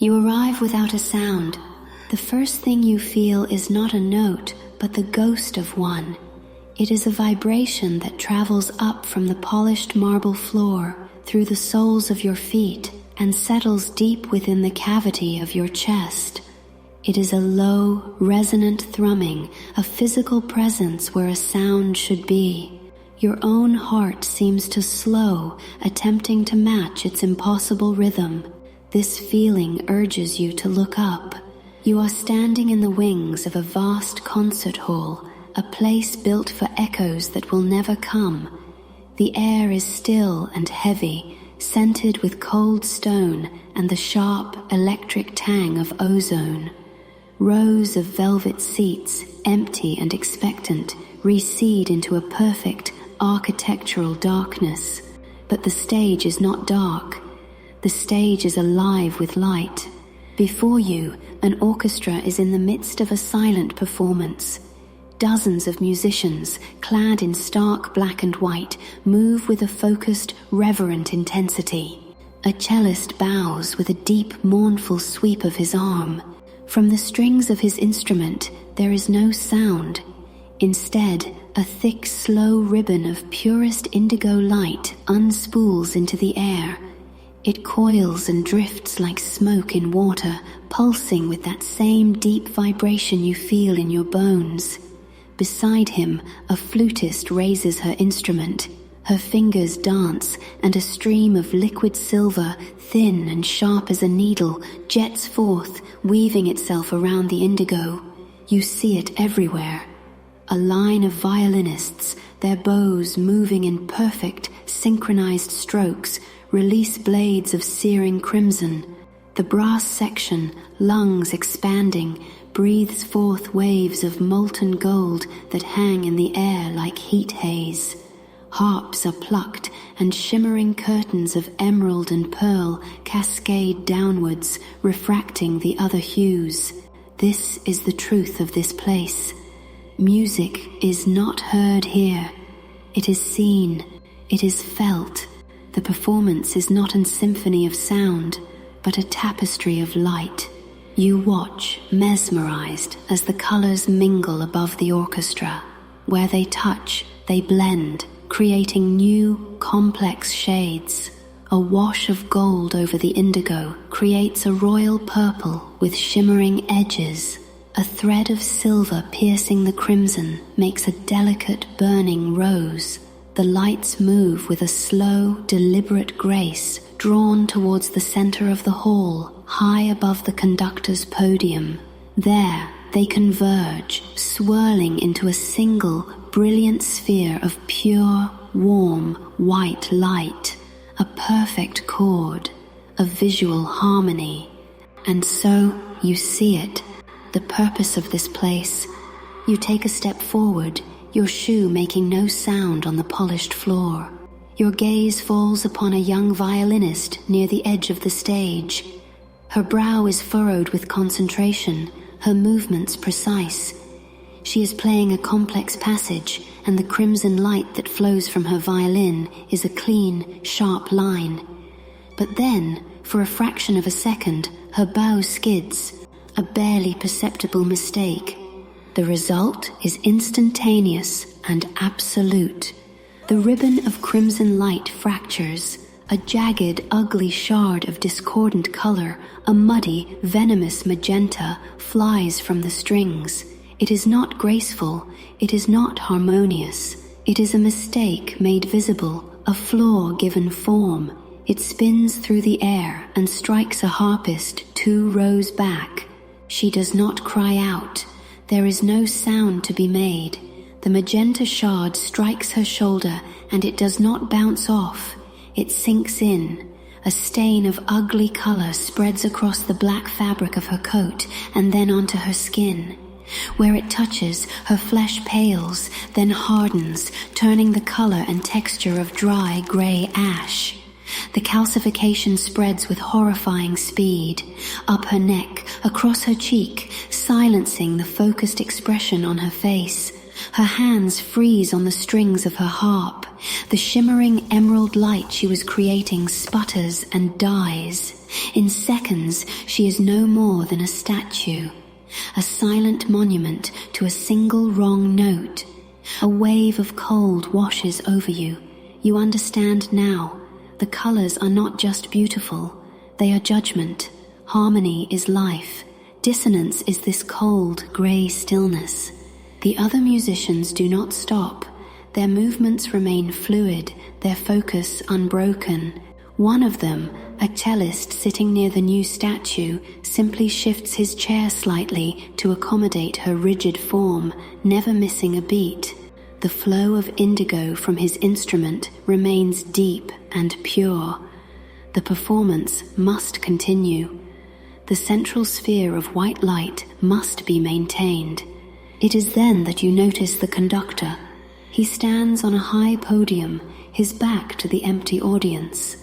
You arrive without a sound. The first thing you feel is not a note, but the ghost of one. It is a vibration that travels up from the polished marble floor, through the soles of your feet, and settles deep within the cavity of your chest. It is a low, resonant thrumming, a physical presence where a sound should be. Your own heart seems to slow, attempting to match its impossible rhythm. This feeling urges you to look up. You are standing in the wings of a vast concert hall, a place built for echoes that will never come. The air is still and heavy, scented with cold stone and the sharp electric tang of ozone. Rows of velvet seats, empty and expectant, recede into a perfect architectural darkness. But the stage is not dark. The stage is alive with light. Before you, an orchestra is in the midst of a silent performance. Dozens of musicians, clad in stark black and white, move with a focused, reverent intensity. A cellist bows with a deep, mournful sweep of his arm. From the strings of his instrument, there is no sound. Instead, a thick, slow ribbon of purest indigo light unspools into the air. It coils and drifts like smoke in water, pulsing with that same deep vibration you feel in your bones. Beside him, a flutist raises her instrument. Her fingers dance, and a stream of liquid silver, thin and sharp as a needle, jets forth, weaving itself around the indigo. You see it everywhere. A line of violinists, their bows moving in perfect, synchronized strokes, release blades of searing crimson. The brass section, lungs expanding, breathes forth waves of molten gold that hang in the air like heat haze. Harps are plucked, and shimmering curtains of emerald and pearl cascade downwards, refracting the other hues. This is the truth of this place. Music is not heard here. It is seen. It is felt. The performance is not a symphony of sound, but a tapestry of light. You watch, mesmerized, as the colors mingle above the orchestra. Where they touch, they blend, creating new, complex shades. A wash of gold over the indigo creates a royal purple with shimmering edges. A thread of silver piercing the crimson makes a delicate, burning rose. The lights move with a slow, deliberate grace, drawn towards the center of the hall, high above the conductor's podium. There, they converge, swirling into a single, brilliant sphere of pure, warm, white light, a perfect chord, a visual harmony. And so, you see it, the purpose of this place. You take a step forward, your shoe making no sound on the polished floor. Your gaze falls upon a young violinist near the edge of the stage. Her brow is furrowed with concentration, her movements precise. She is playing a complex passage, and the crimson light that flows from her violin is a clean, sharp line. But then, for a fraction of a second, her bow skids, a barely perceptible mistake. The result is instantaneous and absolute. The ribbon of crimson light fractures. A jagged, ugly shard of discordant color, a muddy, venomous magenta, flies from the strings. It is not graceful. It is not harmonious. It is a mistake made visible, a flaw given form. It spins through the air and strikes a harpist 2 rows back. She does not cry out. There is no sound to be made. The magenta shard strikes her shoulder, and it does not bounce off. It sinks in. A stain of ugly color spreads across the black fabric of her coat and then onto her skin. Where it touches, her flesh pales, then hardens, turning the color and texture of dry, gray ash. The calcification spreads with horrifying speed, up her neck, across her cheek, silencing the focused expression on her face. Her hands freeze on the strings of her harp. The shimmering emerald light she was creating sputters and dies. In seconds, she is no more than a statue, a silent monument to a single wrong note. A wave of cold washes over you. You understand now. The colors are not just beautiful, they are judgment. Harmony is life. Dissonance is this cold, grey stillness. The other musicians do not stop. Their movements remain fluid, their focus unbroken. One of them, a cellist sitting near the new statue, simply shifts his chair slightly to accommodate her rigid form, never missing a beat. The flow of indigo from his instrument remains deep and pure. The performance must continue. The central sphere of white light must be maintained. It is then that you notice the conductor. He stands on a high podium, his back to the empty audience.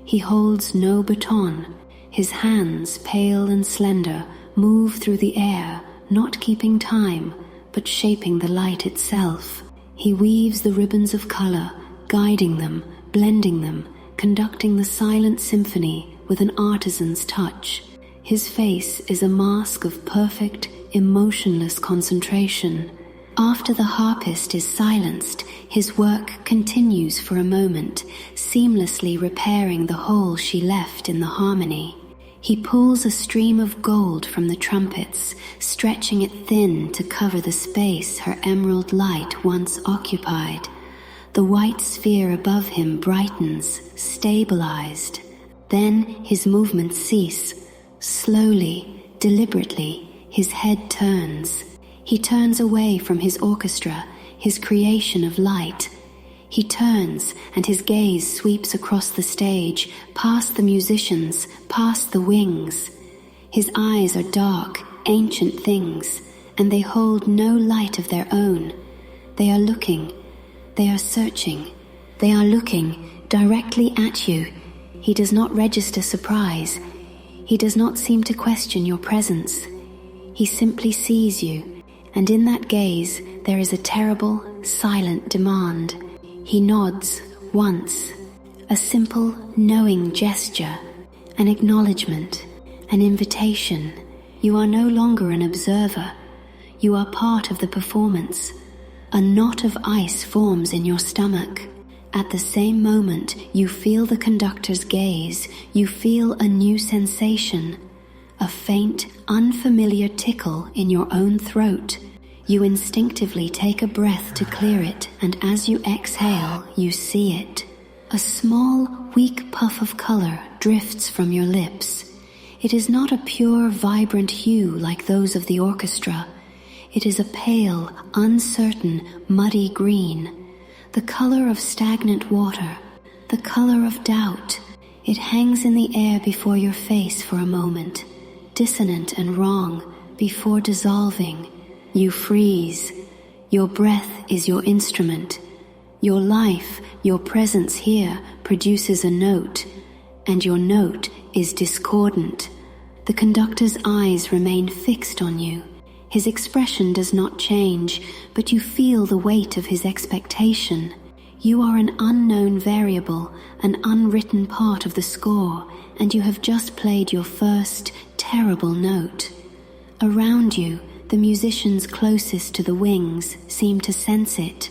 He holds no baton. His hands, pale and slender, move through the air, not keeping time, but shaping the light itself. He weaves the ribbons of color, guiding them, blending them, conducting the silent symphony with an artisan's touch. His face is a mask of perfect, emotionless concentration. After the harpist is silenced, his work continues for a moment, seamlessly repairing the hole she left in the harmony. He pulls a stream of gold from the trumpets, stretching it thin to cover the space her emerald light once occupied. The white sphere above him brightens, stabilized. Then his movements cease. Slowly, deliberately, his head turns. He turns away from his orchestra, his creation of light. He turns, and his gaze sweeps across the stage, past the musicians, past the wings. His eyes are dark, ancient things, and they hold no light of their own. They are looking, they are searching, they are looking directly at you. He does not register surprise. He does not seem to question your presence. He simply sees you, and in that gaze there is a terrible, silent demand. He nods once, a simple, knowing gesture, an acknowledgement, an invitation. You are no longer an observer. You are part of the performance. A knot of ice forms in your stomach. At the same moment, you feel the conductor's gaze. You feel a new sensation, a faint, unfamiliar tickle in your own throat. You instinctively take a breath to clear it, and as you exhale, you see it. A small, weak puff of color drifts from your lips. It is not a pure, vibrant hue like those of the orchestra. It is a pale, uncertain, muddy green, the color of stagnant water, the color of doubt. It hangs in the air before your face for a moment, dissonant and wrong, before dissolving. You freeze. Your breath is your instrument. Your life, your presence here, produces a note, and your note is discordant. The conductor's eyes remain fixed on you. His expression does not change, but you feel the weight of his expectation. You are an unknown variable, an unwritten part of the score, and you have just played your first, terrible note. Around you, the musicians closest to the wings seem to sense it.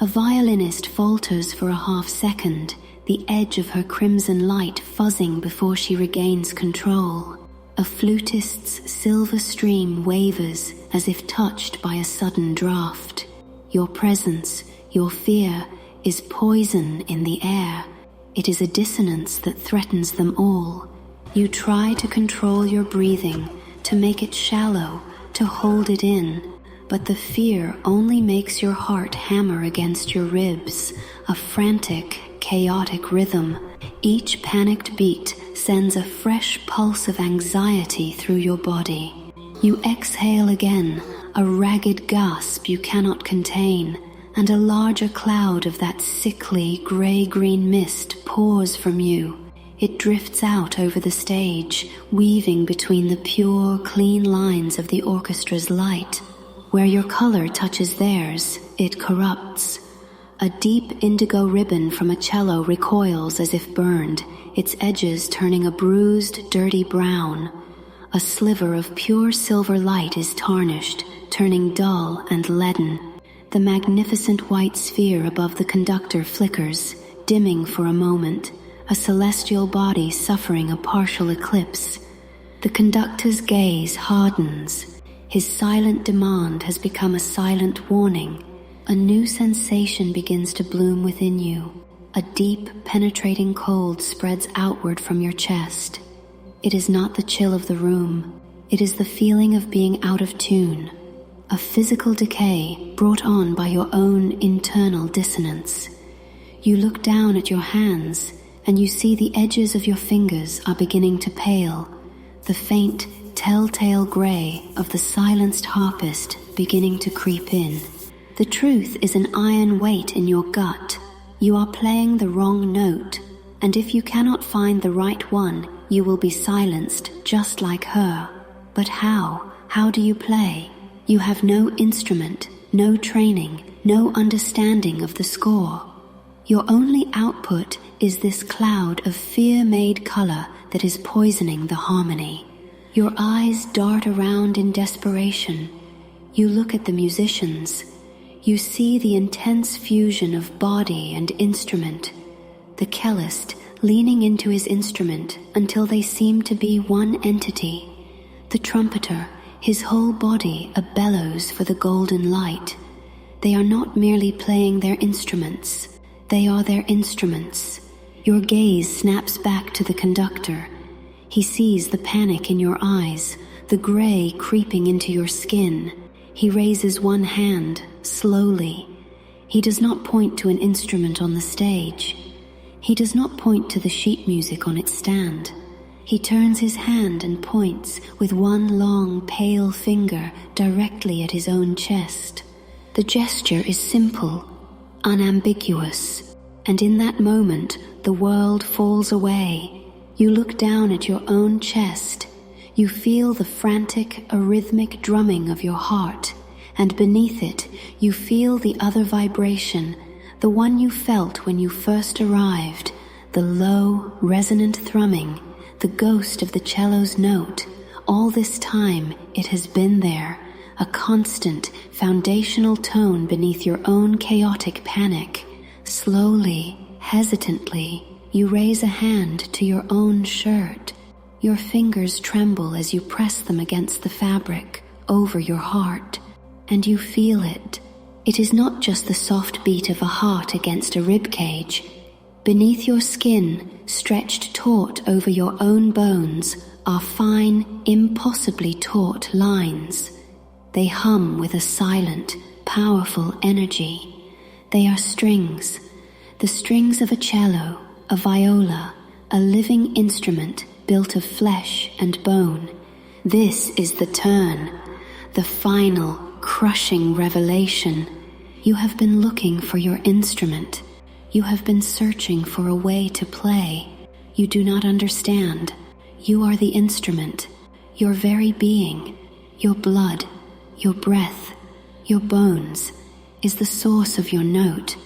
A violinist falters for a half second, the edge of her crimson light fuzzing before she regains control. A flutist's silver stream wavers as if touched by a sudden draft. Your presence, your fear, is poison in the air. It is a dissonance that threatens them all. You try to control your breathing, to make it shallow, to hold it in, but the fear only makes your heart hammer against your ribs, a frantic, chaotic rhythm. Each panicked beat sends a fresh pulse of anxiety through your body. You exhale again, a ragged gasp you cannot contain, and a larger cloud of that sickly grey-green mist pours from you. It drifts out over the stage, weaving between the pure, clean lines of the orchestra's light. Where your color touches theirs, it corrupts. A deep indigo ribbon from a cello recoils as if burned, its edges turning a bruised, dirty brown. A sliver of pure silver light is tarnished, turning dull and leaden. The magnificent white sphere above the conductor flickers, dimming for a moment, a celestial body suffering a partial eclipse. The conductor's gaze hardens. His silent demand has become a silent warning. A new sensation begins to bloom within you. A deep, penetrating cold spreads outward from your chest. It is not the chill of the room. It is the feeling of being out of tune. A physical decay brought on by your own internal dissonance. You look down at your hands, and you see the edges of your fingers are beginning to pale, the faint, telltale gray of the silenced harpist beginning to creep in. The truth is an iron weight in your gut. You are playing the wrong note, and if you cannot find the right one, you will be silenced just like her. But how? How do you play? You have no instrument, no training, no understanding of the score. Your only output is this cloud of fear-made color that is poisoning the harmony. Your eyes dart around in desperation. You look at the musicians. You see the intense fusion of body and instrument. The cellist leaning into his instrument until they seem to be one entity. The trumpeter, his whole body a bellows for the golden light. They are not merely playing their instruments. They are their instruments. Your gaze snaps back to the conductor. He sees the panic in your eyes, the gray creeping into your skin. He raises one hand, slowly. He does not point to an instrument on the stage. He does not point to the sheet music on its stand. He turns his hand and points with one long, pale finger directly at his own chest. The gesture is simple, unambiguous, and in that moment the world falls away. You look down at your own chest. You feel the frantic, arrhythmic drumming of your heart, and beneath it you feel the other vibration, the one you felt when you first arrived, the low, resonant thrumming, the ghost of the cello's note. All this time it has been there, a constant, foundational tone beneath your own chaotic panic. Slowly, hesitantly, you raise a hand to your own shirt. Your fingers tremble as you press them against the fabric, over your heart, and you feel it. It is not just the soft beat of a heart against a rib cage. Beneath your skin, stretched taut over your own bones, are fine, impossibly taut lines. They hum with a silent, powerful energy. They are strings, the strings of a cello, a viola, a living instrument built of flesh and bone. This is the turn, the final, crushing revelation. You have been looking for your instrument. You have been searching for a way to play. You do not understand. You are the instrument. Your very being, your blood, your breath, your bones, is the source of your note.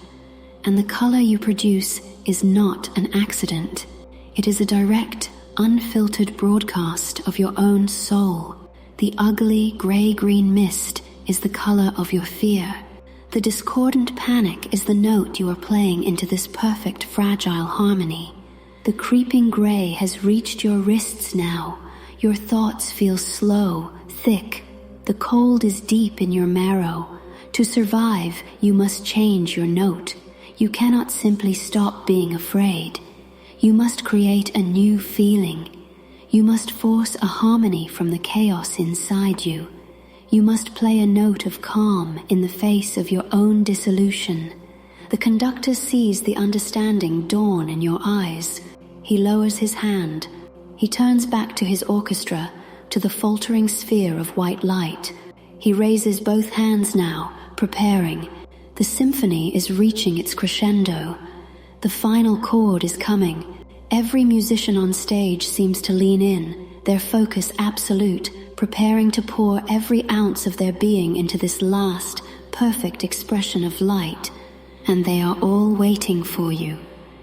And the color you produce is not an accident. It is a direct, unfiltered broadcast of your own soul. The ugly gray-green mist is the color of your fear. The discordant panic is the note you are playing into this perfect, fragile harmony. The creeping gray has reached your wrists now. Your thoughts feel slow, thick. The cold is deep in your marrow. To survive, you must change your note. You cannot simply stop being afraid. You must create a new feeling. You must force a harmony from the chaos inside you. You must play a note of calm in the face of your own dissolution. The conductor sees the understanding dawn in your eyes. He lowers his hand. He turns back to his orchestra, to the faltering sphere of white light. He raises both hands now, preparing. The symphony is reaching its crescendo. The final chord is coming. Every musician on stage seems to lean in, their focus absolute, preparing to pour every ounce of their being into this last, perfect expression of light. and they are all waiting for you.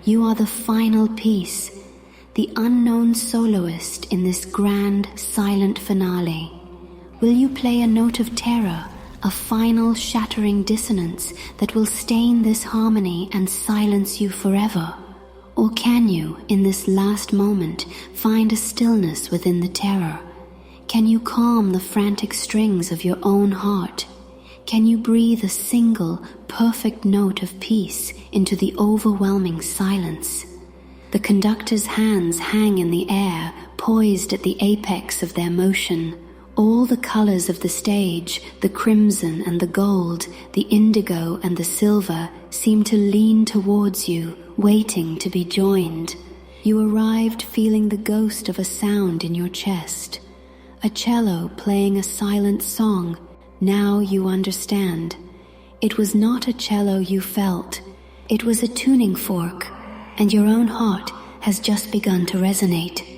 You are the final piece, the unknown soloist in this grand, silent finale. Will you play a note of terror, a final shattering dissonance that will stain this harmony and silence you forever? Or can you, in this last moment, find a stillness within the terror? Can you calm the frantic strings of your own heart? Can you breathe a single, perfect note of peace into the overwhelming silence? The conductor's hands hang in the air, poised at the apex of their motion. All the colors of the stage, the crimson and the gold, the indigo and the silver, seem to lean towards you, waiting to be joined. You arrived feeling the ghost of a sound in your chest. A cello playing a silent song. Now you understand. It was not a cello you felt. It was a tuning fork, and your own heart has just begun to resonate.